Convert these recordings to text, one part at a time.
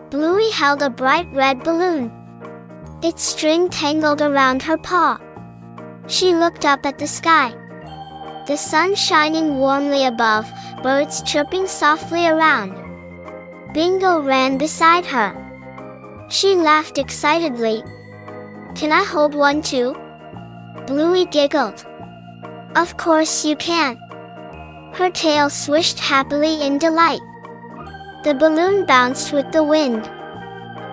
Bluey held a bright red balloon. Its string tangled around her paw. She looked up at the sky. The sun shining warmly above, birds chirping softly around. Bingo ran beside her. She laughed excitedly. "Can I hold one too?" Bluey giggled. "Of course you can." Her tail swished happily in delight. The balloon bounced with the wind.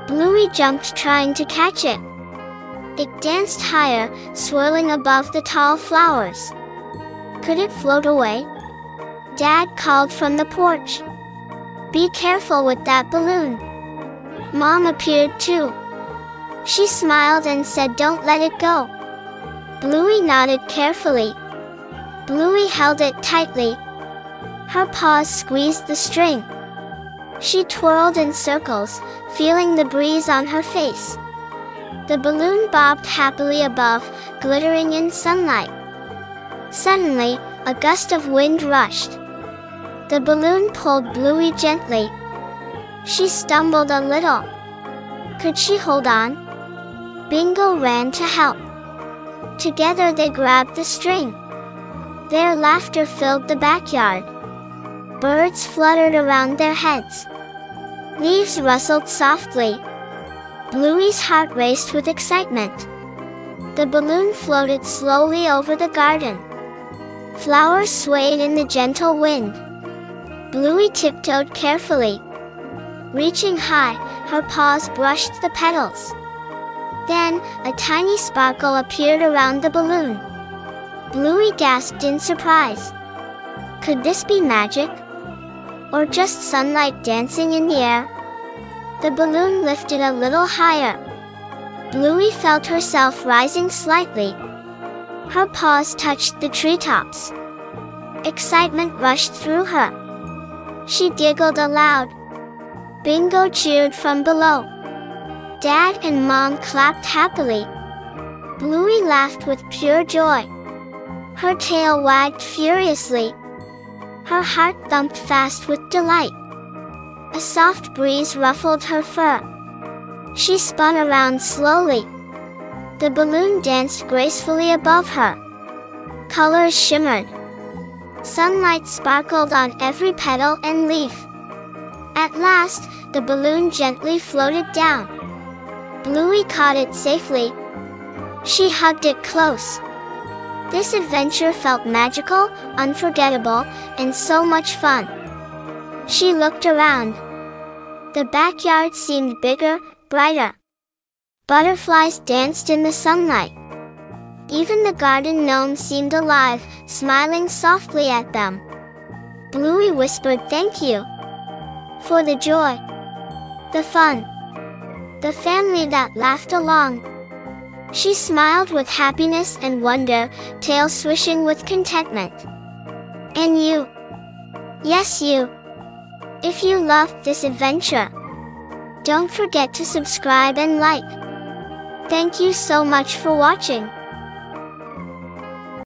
Bluey jumped trying to catch it. It danced higher, swirling above the tall flowers. Could it float away? Dad called from the porch. "Be careful with that balloon." Mom appeared too. She smiled and said, "Don't let it go." Bluey nodded carefully. Bluey held it tightly. Her paws squeezed the string. She twirled in circles, feeling the breeze on her face. The balloon bobbed happily above, glittering in sunlight. Suddenly, a gust of wind rushed. The balloon pulled Bluey gently. She stumbled a little. Could she hold on? Bingo ran to help. Together they grabbed the string. Their laughter filled the backyard. Birds fluttered around their heads. Leaves rustled softly. Bluey's heart raced with excitement. The balloon floated slowly over the garden. Flowers swayed in the gentle wind. Bluey tiptoed carefully. Reaching high, her paws brushed the petals. Then, a tiny sparkle appeared around the balloon. Bluey gasped in surprise. Could this be magic? Or just sunlight dancing in the air? The balloon lifted a little higher. Bluey felt herself rising slightly. Her paws touched the treetops. Excitement rushed through her. She giggled aloud. Bingo cheered from below. Dad and Mom clapped happily. Bluey laughed with pure joy. Her tail wagged furiously. Her heart thumped fast with delight. A soft breeze ruffled her fur. She spun around slowly. The balloon danced gracefully above her. Colors shimmered. Sunlight sparkled on every petal and leaf. At last, the balloon gently floated down. Bluey caught it safely. She hugged it close. This adventure felt magical, unforgettable, and so much fun. She looked around. The backyard seemed bigger, brighter. Butterflies danced in the sunlight. Even the garden gnome seemed alive, smiling softly at them. Bluey whispered thank you for the joy, the fun, the family that laughed along. She smiled with happiness and wonder, tail swishing with contentment. And you? Yes, you. If you loved this adventure, don't forget to subscribe and like. Thank you so much for watching.